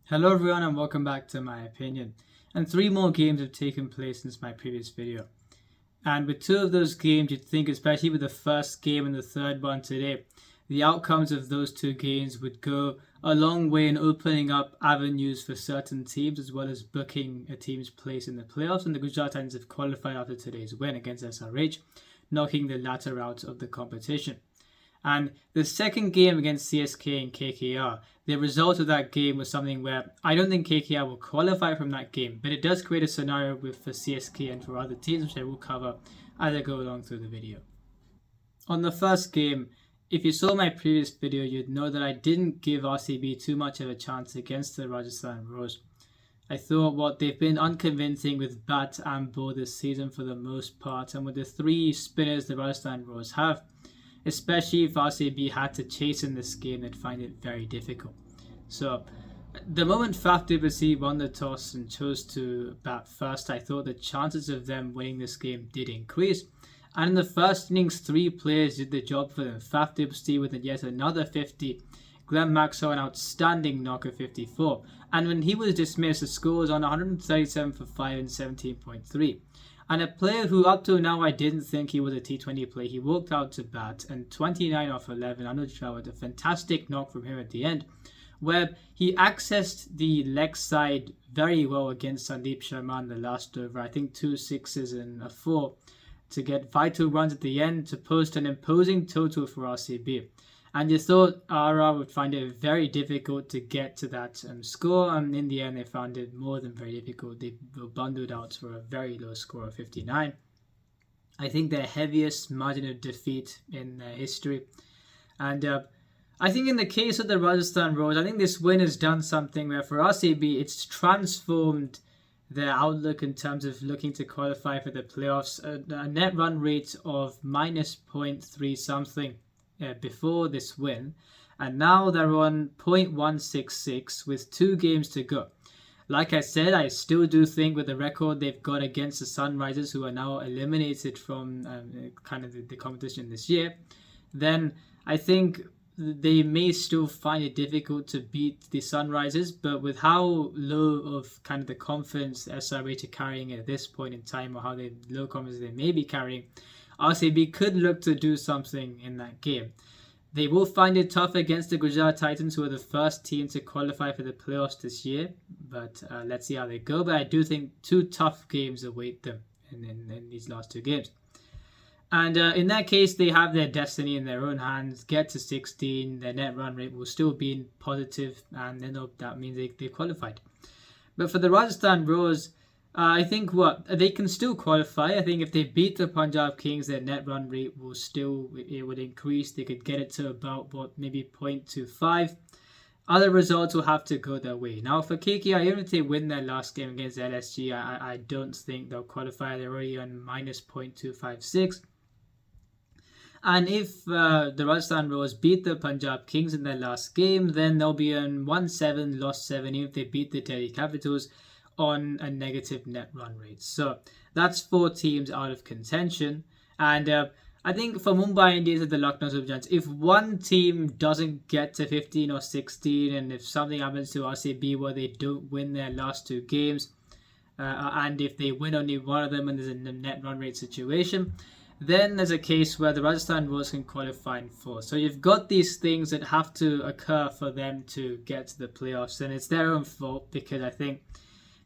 Hello everyone and welcome back to my opinion. And three more games have taken place since my previous video. And with two of those games, you'd think, especially with the first game and the third one today, the outcomes of those two games would go a long way in opening up avenues for certain teams as well as booking a team's place in the playoffs. And the Gujarat Titans have qualified after today's win against SRH, knocking the latter out of the competition. And the second game against CSK and KKR, the result of that game was something where I don't think KKR will qualify from that game, but it does create a scenario for CSK and for other teams, which I will cover as I go along through the video. On the first game, if you saw my previous video, you'd know that I didn't give RCB too much of a chance against the Rajasthan Royals. I thought they've been unconvincing with bat and ball this season for the most part, and with the three spinners the Rajasthan Royals have, especially if RCB had to chase in this game, they'd find it very difficult. So, the moment Faf du Plessis won the toss and chose to bat first, I thought the chances of them winning this game did increase. And in the first innings, three players did the job for them. Faf du Plessis with yet another 50, Glenn Maxwell an outstanding knocker 54. And when he was dismissed, the score was on 137 for 5 and 17.3. And a player who up till now I didn't think he was a T20 player, he walked out to bat and 29 off 11, Anuj Rawat, a fantastic knock from him at the end, where he accessed the leg side very well against Sandeep Sharma in the last over. I think 2 sixes and a 4 to get vital runs at the end to post an imposing total for RCB. And you thought Ara would find it very difficult to get to that score, and in the end they found it more than very difficult. They were bundled out for a very low score of 59. I think their heaviest margin of defeat in their history. And I think in the case of the Rajasthan Royals, I think this win has done something where for RCB it's transformed their outlook in terms of looking to qualify for the playoffs. A net run rate of minus 0.3 something before this win, and now they're on 0.166 with 2 games to go. Like I said, I still do think with the record they've got against the Sunrisers, who are now eliminated from the competition this year, then I think they may still find it difficult to beat the Sunrisers, but with how low of the confidence SRH are carrying at this point in time, or how low confidence they may be carrying, RCB could look to do something in that game. They will find it tough against the Gujarat Titans, who are the first team to qualify for the playoffs this year, but let's see how they go. But I do think 2 tough games await them in these last 2 games. And in that case, they have their destiny in their own hands. Get to 16, their net run rate will still be positive, and then that means they qualified. But for the Rajasthan Royals, I think they can still qualify. I think if they beat the Punjab Kings, their net run rate would increase. They could get it to about maybe 0.25. Other results will have to go their way. Now for KKR, even if they win their last game against LSG, I don't think they'll qualify. They're already on minus 0.256. And if the Rajasthan Royals beat the Punjab Kings in their last game, then they'll be on 1-7, lost 7. Even if they beat the Delhi Capitals on a negative net run rate. So that's 4 teams out of contention. And I think for Mumbai Indians and the Lucknow Super Giants, if one team doesn't get to 15 or 16, and if something happens to RCB where they don't win their last 2 games, and if they win only one of them and there's a net run rate situation, then there's a case where the Rajasthan Royals can qualify in 4. So you've got these things that have to occur for them to get to the playoffs, and it's their own fault because I think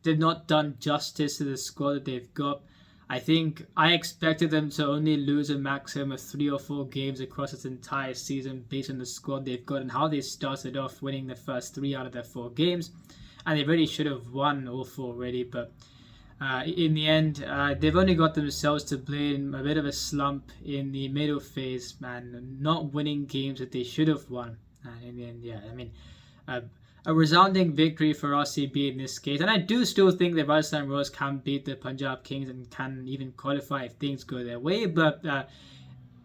they've not done justice to the squad that they've got. I think I expected them to only lose a maximum of 3 or 4 games across its entire season based on the squad they've got and how they started off winning the first 3 out of their 4 games. And they really should have won all 4 already, but in the end, they've only got themselves to blame. A bit of a slump in the middle phase and not winning games that they should have won. And in the end, a resounding victory for RCB in this case. And I do still think the Rajasthan Royals can beat the Punjab Kings and can even qualify if things go their way. But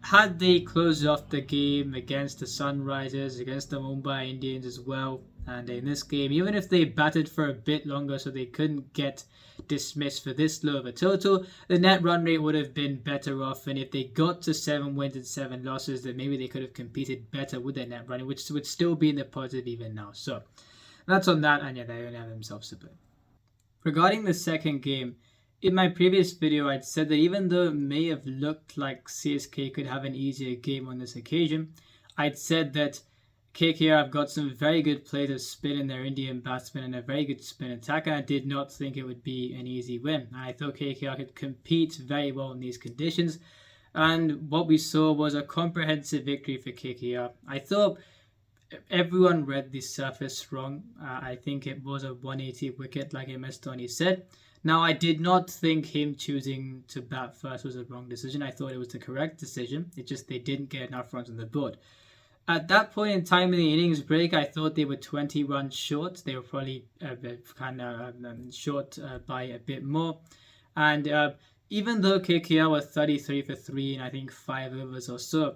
had they closed off the game against the Sunrisers, against the Mumbai Indians as well, and in this game, even if they batted for a bit longer so they couldn't get dismissed for this low of a total, the net run rate would have been better off. And if they got to 7 wins and 7 losses, then maybe they could have competed better with their net run, which would still be in the positive even now. So That's on that, and yeah, they only have themselves to blame. Regarding the second game, in my previous video, I'd said that even though it may have looked like CSK could have an easier game on this occasion, I'd said that KKR have got some very good players of spin in their Indian batsmen and a very good spin attack, and I did not think it would be an easy win. I thought KKR could compete very well in these conditions, and what we saw was a comprehensive victory for KKR. I thought everyone read the surface wrong. I think it was a 180 wicket, like MS Dhoni said. Now, I did not think him choosing to bat first was a wrong decision. I thought it was the correct decision. It's just they didn't get enough runs on the board. At that point in time in the innings break, I thought they were 20 runs short. They were probably short by a bit more. And even though KKR were 33 for 3 in I think 5 overs or so,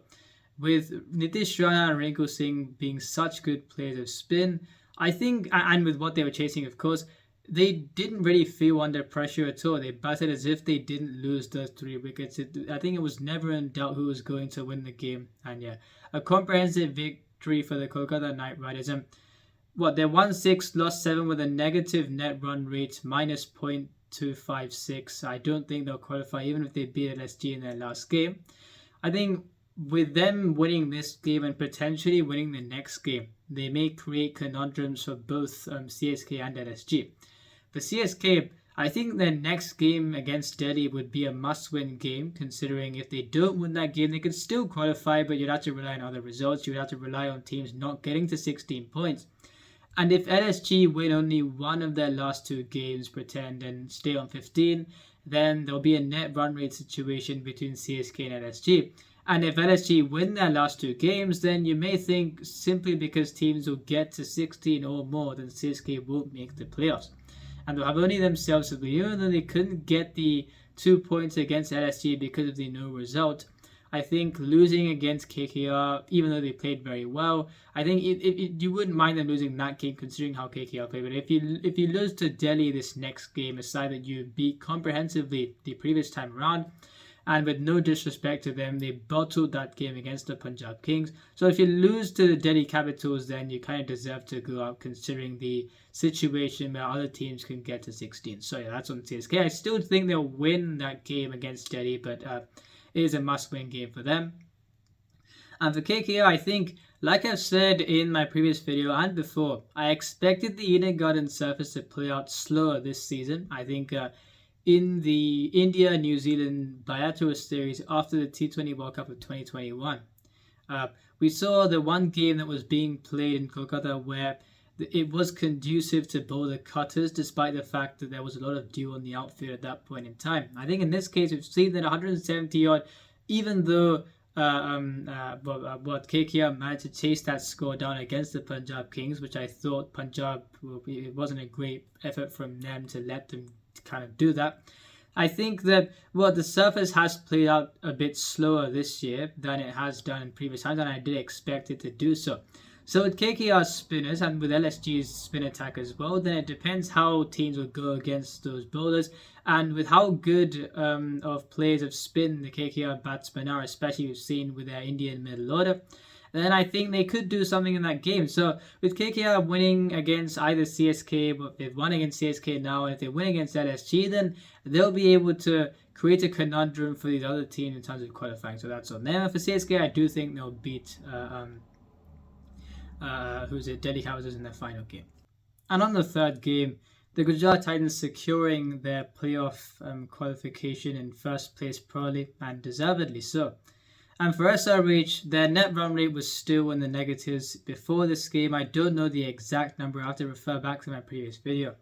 with Nitish Rana and Rinku Singh being such good players of spin, I think, and with what they were chasing, of course, they didn't really feel under pressure at all. They batted as if they didn't lose those 3 wickets. I think it was never in doubt who was going to win the game. And yeah, a comprehensive victory for the Kolkata Knight Riders. And they won 6, lost 7 with a negative net run rate, minus 0.256. I don't think they'll qualify even if they beat LSG in their last game. I think with them winning this game and potentially winning the next game, they may create conundrums for both CSK and LSG. For CSK, I think their next game against Delhi would be a must-win game, considering if they don't win that game, they could still qualify, but you'd have to rely on other results. You'd have to rely on teams not getting to 16 points. And if LSG win only one of their last 2 games, pretend, and stay on 15, then there'll be a net run rate situation between CSK and LSG. And if LSG win their last 2 games, then you may think simply because teams will get to 16 or more, then CSK won't make the playoffs. And they'll have only themselves to blame, even though they couldn't get the 2 points against LSG because of the no result. I think losing against KKR, even though they played very well, I think you wouldn't mind them losing that game considering how KKR played. But if you lose to Delhi this next game, a side that you beat comprehensively the previous time around, and with no disrespect to them, they bottled that game against the Punjab Kings. So if you lose to the Delhi Capitals, then you kind of deserve to go out considering the situation where other teams can get to 16. So yeah, that's on CSK. I still think they'll win that game against Delhi, but it is a must-win game for them. And for KKR, I think, like I've said in my previous video and before, I expected the Eden Garden surface to play out slower this season. I think in the India-New Zealand bilateral series after the T20 World Cup of 2021, we saw the one game that was being played in Kolkata where it was conducive to bowler cutters, despite the fact that there was a lot of dew on the outfield at that point in time. I think in this case, we've seen that 170 odd, even though KKR managed to chase that score down against the Punjab Kings, which I thought Punjab, it wasn't a great effort from them to let them kind of do that. I think that the surface has played out a bit slower this year than it has done in previous times, and I did expect it to do so. So with KKR's spinners and with LSG's spin attack as well, then it depends how teams will go against those bowlers, and with how good of players of spin the KKR batsmen are, especially we've seen with their Indian middle order, then I think they could do something in that game. So with KKR winning against either CSK, but they've won against CSK now, and if they win against LSG, then they'll be able to create a conundrum for these other teams in terms of qualifying. So that's on them. For CSK, I do think they'll beat Delhi Capitals in their final game. And on the third game, the Gujarat Titans securing their playoff qualification in first place proudly and deservedly so. And for SRH, their net run rate was still in the negatives before this game. I don't know the exact number. I have to refer back to my previous video.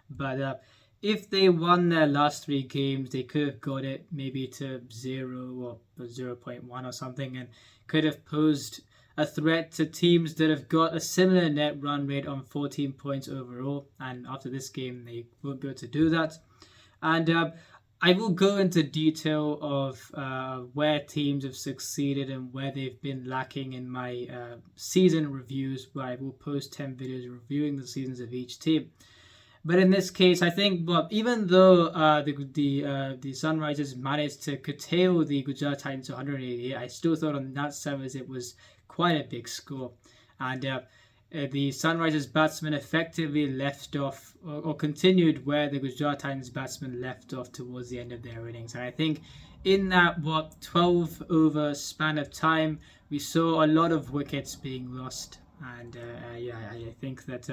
But if they won their last 3 games, they could have got it maybe to 0 or 0.1 or something, and could have posed a threat to teams that have got a similar net run rate on 14 points overall. And after this game, they won't be able to do that. And I will go into detail of where teams have succeeded and where they've been lacking in my season reviews, where I will post 10 videos reviewing the seasons of each team. But in this case, I think even though the Sunrisers managed to curtail the Gujarat Titans to 188, I still thought on that service it was quite a big score. And the Sunrisers batsmen effectively left off or continued where the Gujarat Titans batsmen left off towards the end of their innings. And I think in that 12 over span of time, we saw a lot of wickets being lost. And I think that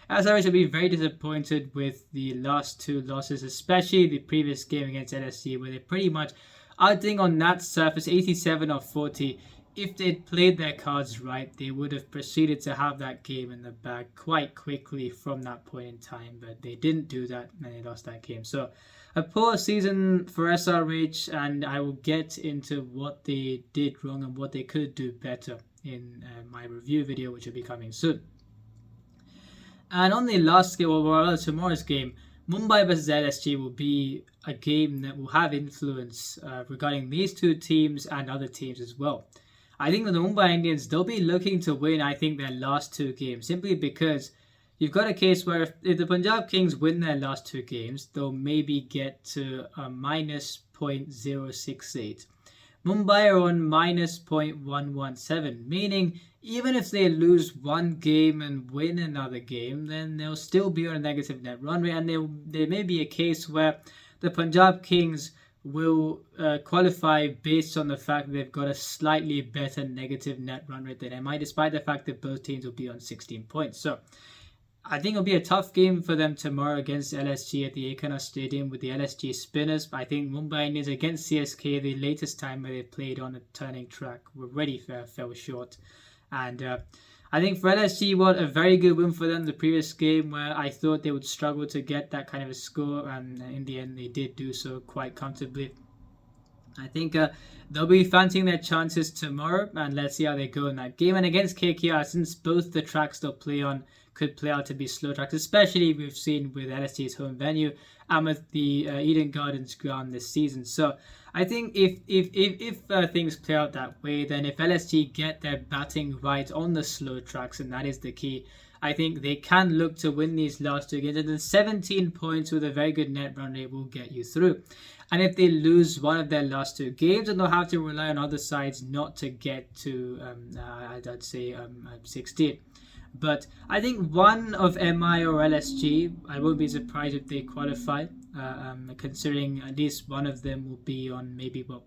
SRH will be very disappointed with the last two losses, especially the previous game against LSG, where they pretty much, I think on that surface, 87 of 40, if they'd played their cards right, they would have proceeded to have that game in the bag quite quickly from that point in time. But they didn't do that and they lost that game. So a poor season for SRH, and I will get into what they did wrong and what they could do better in my review video, which will be coming soon. And on the last game, or tomorrow's game, Mumbai versus LSG will be a game that will have influence regarding these two teams and other teams as well. I think that the Mumbai Indians, they'll be looking to win, I think, their last two games, simply because you've got a case where if the Punjab Kings win their last two games, they'll maybe get to a minus 0.068. Mumbai are on minus 0.117, meaning even if they lose one game and win another game, then they'll still be on a negative net run rate, and there may be a case where the Punjab Kings will qualify based on the fact that they've got a slightly better negative net run rate than MI, despite the fact that both teams will be on 16 points. So I think it'll be a tough game for them tomorrow against LSG at the Ekana Stadium with the LSG spinners. I think Mumbai Indians against CSK, the latest time where they played on a turning track, were already fell short. And I think for LSG, what a very good win for them the previous game, where I thought they would struggle to get that kind of a score, and in the end they did do so quite comfortably. I think they'll be fancying their chances tomorrow, and let's see how they go in that game. And against KKR, since both the tracks they'll play on could play out to be slow tracks, especially we've seen with LSG's home venue and with the Eden Gardens ground this season. So I think if things play out that way, then if LSG get their batting right on the slow tracks, and that is the key, I think they can look to win these last two games. And then 17 points with a very good net run rate will get you through. And if they lose one of their last two games, then they'll have to rely on other sides not to get to, I'd say, 16. But I think one of MI or LSG, I won't be surprised if they qualify, considering at least one of them will be on maybe, well,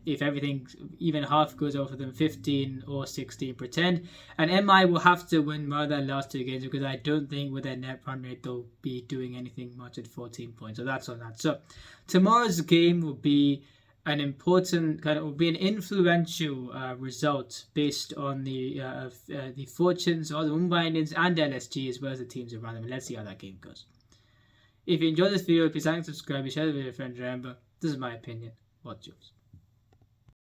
if everything even half goes over them, 15 or 16 pretend. And MI will have to win more of their last two games, because I don't think with their net run rate they'll be doing anything much at 14 points. So that's on that. So tomorrow's game will be an important will be an influential result based on the fortunes of the Mumbai Indians and LSG, as well as the teams around them. And let's see how that game goes. If you enjoyed this video, please like and subscribe, share the video with your friends. Remember, this is my opinion. What's yours?